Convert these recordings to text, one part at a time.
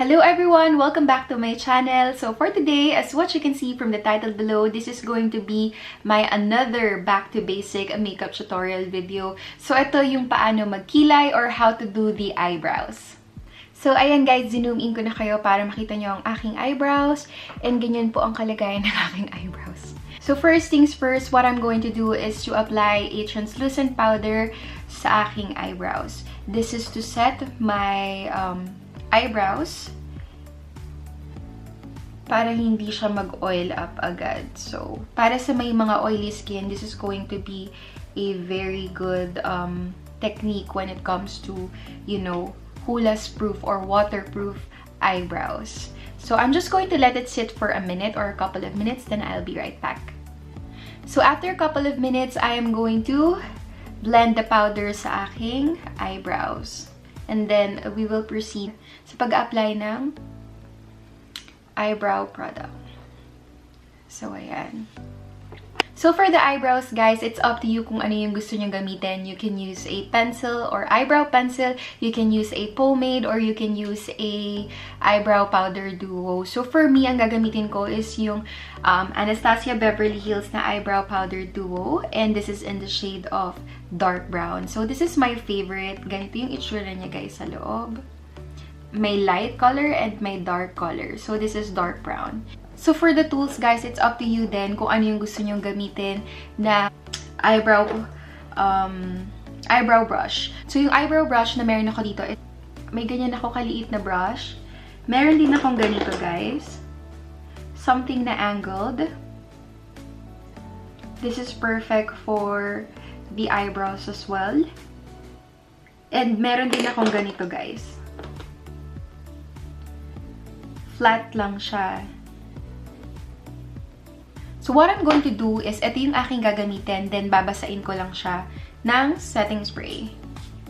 Hello everyone! Welcome back to my channel. So for today, as what you can see from the title below, this is going to be my another back to basic makeup tutorial video. So ito yung paano magkilay or how to do the eyebrows. So ayan guys, zoom in ko na kayo para makita nyo ang aking eyebrows and ganyan po ang kalagayan ng aking eyebrows. So first things first, what I'm going to do is to apply a translucent powder sa aking eyebrows. This is to set my eyebrows para hindi siya mag-oil up agad. So, para sa may mga oily skin, this is going to be a very good technique when it comes to, you know, hulas-proof or waterproof eyebrows. So, I'm just going to let it sit for a minute or a couple of minutes, then I'll be right back. So, after a couple of minutes, I am going to blend the powder sa aking eyebrows. And then, we will proceed sa pag-apply ng eyebrow product. So, ayan. So, for the eyebrows, guys, it's up to you kung ano yung gusto nyo gamitin. You can use a pencil or eyebrow pencil. You can use a pomade or you can use a eyebrow powder duo. So, for me, ang gagamitin ko is yung Anastasia Beverly Hills na eyebrow powder duo. And this is in the shade of dark brown. So, this is my favorite. Ganito yung itsura niya, guys, sa loob. May light color and may dark color. So, this is dark brown. So, for the tools, guys, it's up to you then kung ano yung gusto nyong gamitin na eyebrow brush. So, yung eyebrow brush na meron ako dito, may ganyan ako kaliit na brush. Meron din akong ganito, guys. Something na angled. This is perfect for the eyebrows as well. And meron din akong ganito, guys. Flat lang siya. So, what I'm going to do is, ito yung aking gagamitin, then babasain ko lang siya ng setting spray.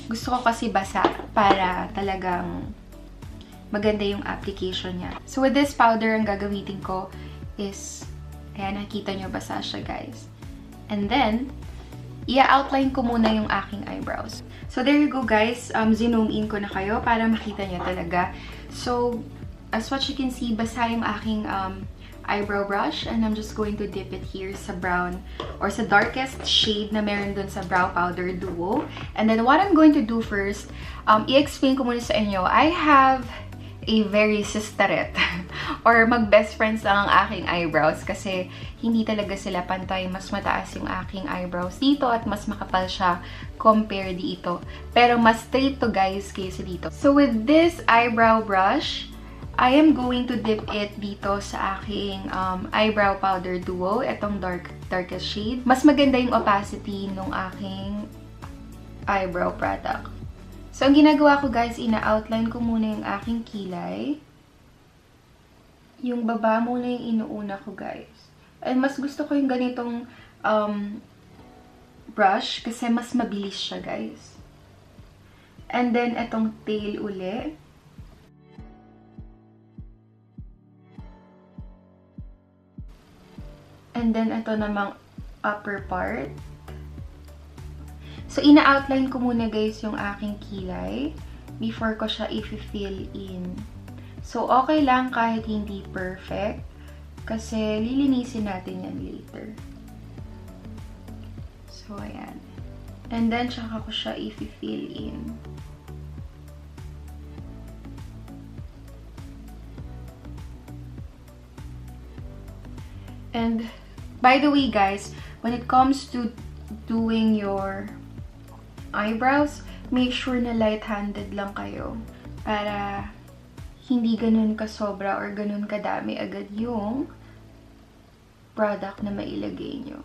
Gusto ko kasi basa para talagang maganda yung application niya. So, with this powder, ang gagamitin ko is, ayan, nakikita nyo basa siya, guys. And then, i-outline ko muna yung aking eyebrows. So, there you go, guys. Zoom in ko na kayo para makita nyo talaga. So, as what you can see, basa yung aking eyebrow brush, and I'm just going to dip it here sa brown or sa darkest shade na meron dun sa brow powder duo. And then what I'm going to do first, i-explain ko muna sa inyo, I have a very sisterette or mag-best friends lang ang aking eyebrows kasi hindi talaga sila pantay. Mas mataas yung aking eyebrows dito at mas makapal siya compare dito. Pero mas straight to, guys, kaysa dito. So with this eyebrow brush, I am going to dip it dito sa aking eyebrow powder duo. Itong darkest shade. Mas maganda yung opacity ng aking eyebrow product. So, ang ginagawa ko, guys, ina-outline ko muna yung aking kilay. Yung baba muna yung inuuna ko, guys. And mas gusto ko yung ganitong brush kasi mas mabilis siya, guys. And then, itong tail uli. And then, ito namang upper part. So, ina-outline ko muna, guys, yung aking kilay before ko siya i-fill in. So, okay lang kahit hindi perfect kasi lilinisin natin yan later. So, ayan. And then, tsaka ko siya i-fill in. And by the way, guys, when it comes to doing your eyebrows, make sure na light-handed lang kayo para hindi ganun kasobra or ganun kadami agad yung product na mailagay nyo.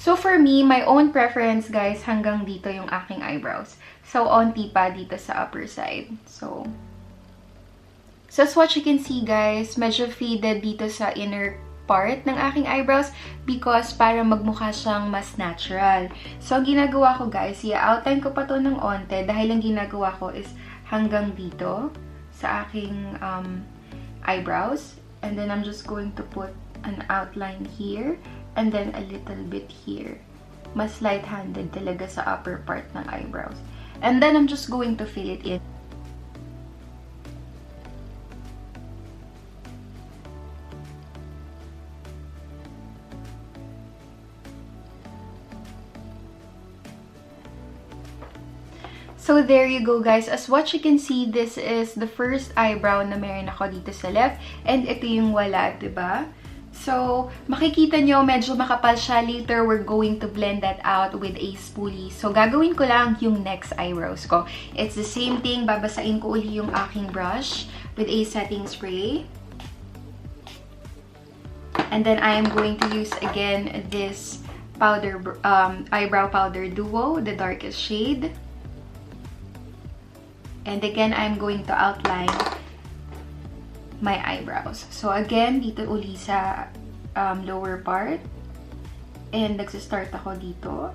So for me, my own preference, guys, hanggang dito yung aking eyebrows. So, onti pa dito sa upper side. So as what you can see, guys, medyo faded dito sa inner part ng aking eyebrows because para magmukha siyang mas natural. So, ang ginagawa ko, guys, i-outline ko pa to ng onte dahil ang ginagawa ko is hanggang dito sa aking eyebrows. And then, I'm just going to put an outline here and then a little bit here. Mas light-handed talaga sa upper part ng eyebrows. And then, I'm just going to fill it in. So there you go guys. As what you can see, this is the first eyebrow na meron ako dito sa left. And ito yung wala, diba? So, makikita nyo, medyo makapal siya. Later, we're going to blend that out with a spoolie. So, gagawin ko lang yung next eyebrows ko. It's the same thing. Babasain ko uli yung aking brush with a setting spray. And then, I am going to use again this powder, eyebrow powder duo, the darkest shade. And again, I'm going to outline my eyebrows. So again, dito uli sa lower part. And nagsistart ako dito.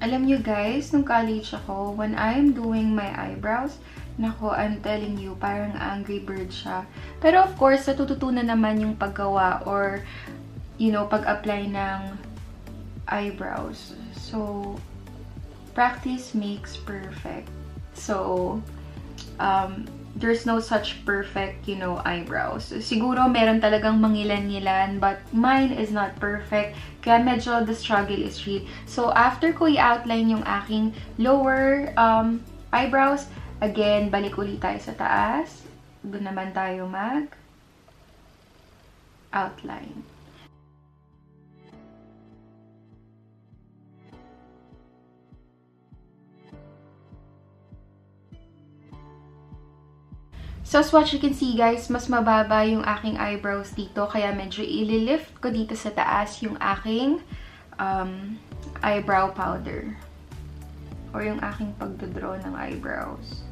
Alam nyo guys, nung college ako, when I'm doing my eyebrows, nako, I'm telling you, parang angry bird siya. Pero of course, natututunan naman yung paggawa or, you know, pag-apply ng eyebrows. So, practice makes perfect. So, there's no such perfect, you know, eyebrows. Siguro meron talagang mangilan-ngilan, but mine is not perfect. Kaya medyo the struggle is real. So, after ko i-outline yung aking lower eyebrows, again, balik ulit tayo sa taas. Doon naman tayo mag-outline. So, as what you can see guys, mas mababa yung aking eyebrows dito. Kaya medyo ililift ko dito sa taas yung aking eyebrow powder. Or yung aking pagdodraw ng eyebrows.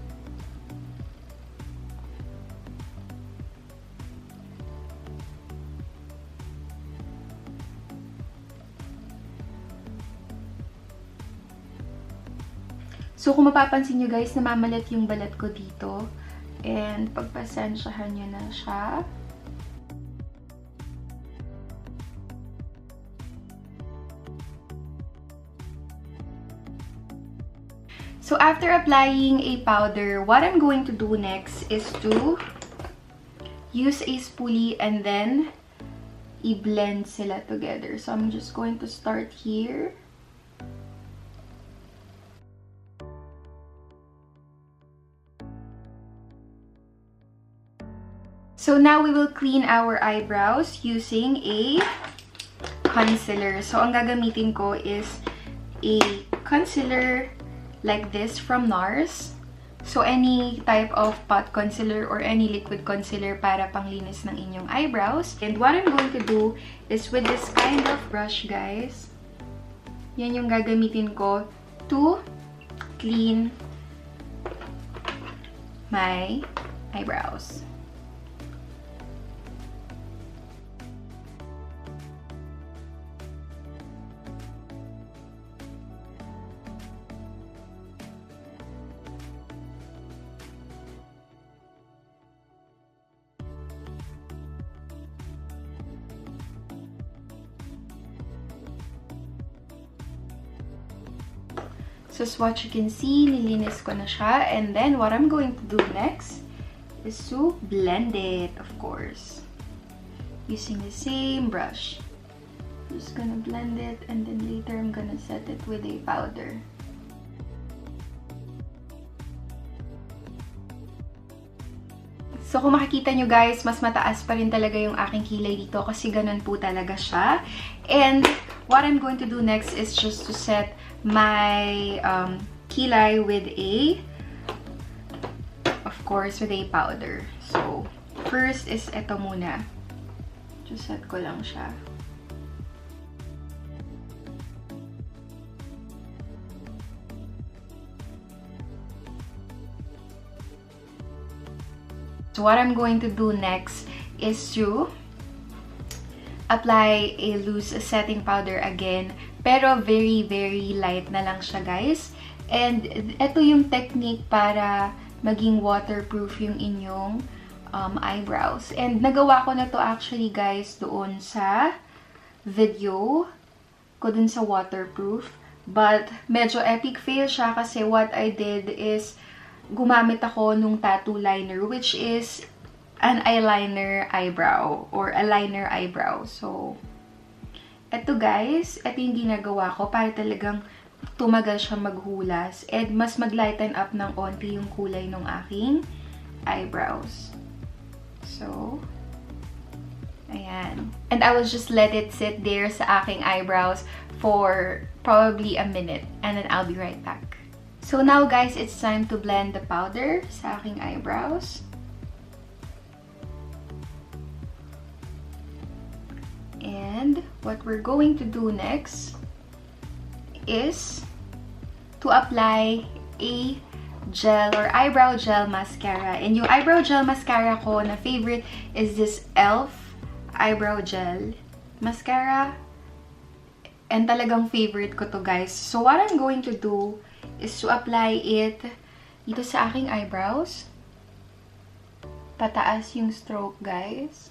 So, kung mapapansin nyo guys, namamalat yung balat ko dito. And pagpasensyahan nyo na siya. So, after applying a powder, what I'm going to do next is to use a spoolie and then i-blend sila together. So, I'm just going to start here. So now we will clean our eyebrows using a concealer. So ang gagamitin ko is a concealer like this from NARS. So any type of pot concealer or any liquid concealer para panglinis ng inyong eyebrows. And what I'm going to do is with this kind of brush, guys. Yan yung gagamitin ko to clean my eyebrows. So, as what you can see, nilinis ko na siya. And then, what I'm going to do next is to blend it, of course. Using the same brush. I'm just gonna blend it and then later I'm gonna set it with a powder. So, kung makikita nyo guys, mas mataas pa rin talaga yung aking kilay dito kasi ganun po talaga siya. And what I'm going to do next is just to set my kilay with a, of course, with a powder. So, first is ito muna. Just set ko lang siya. So, what I'm going to do next is to apply a loose setting powder again. Pero very, very light na lang siya, guys. And ito yung technique para maging waterproof yung inyong eyebrows. And nagawa ko na to actually, guys, doon sa video ko dun sa waterproof. But medyo epic fail siya kasi what I did is gumamit ako nung tattoo liner, which is an eyeliner eyebrow or a liner eyebrow. So, eto guys, eto yung ginagawa ko para talagang tumagal siya maghulas and mas mag-lighten up ng onti yung kulay ng aking eyebrows. So, ayan. And I will just let it sit there sa aking eyebrows for probably a minute and then I'll be right back. So now guys, it's time to blend the powder sa aking eyebrows. And what we're going to do next is to apply a gel or eyebrow gel mascara. And yung eyebrow gel mascara ko na favorite is this e.l.f. eyebrow gel mascara. And talagang favorite ko to, guys. So what I'm going to do is to apply it dito sa aking eyebrows. Pataas yung stroke, guys.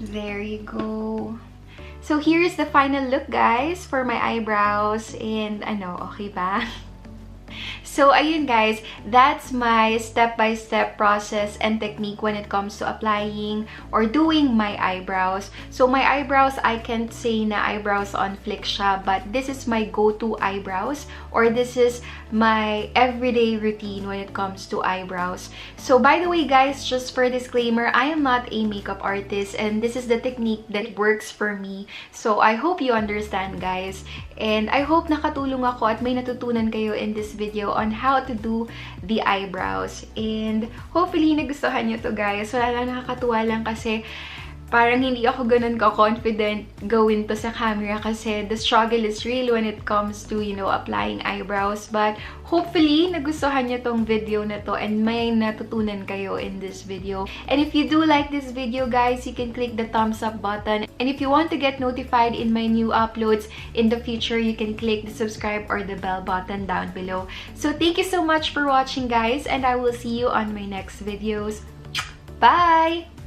There you go. So here's the final look, guys, for my eyebrows. And ano, okay ba? So, ayun guys, that's my step-by-step process and technique when it comes to applying or doing my eyebrows. So, my eyebrows, I can't say na eyebrows on flick siya, but this is my go-to eyebrows or this is my everyday routine when it comes to eyebrows. So, by the way guys, just for disclaimer, I am not a makeup artist and this is the technique that works for me. So, I hope you understand, guys. And I hope nakatulong ako at may natutunan kayo in this video on how to do the eyebrows. And hopefully nagustuhan nyo to, guys. Wala lang, nakakatuwa lang kasi parang hindi ako ganun ka-confident gawin to sa camera kasi the struggle is real when it comes to, you know, applying eyebrows. But hopefully, nagustuhan nyo tong video na to and may natutunan kayo in this video. And if you do like this video, guys, you can click the thumbs up button. And if you want to get notified in my new uploads in the future, you can click the subscribe or the bell button down below. So thank you so much for watching, guys, and I will see you on my next videos. Bye!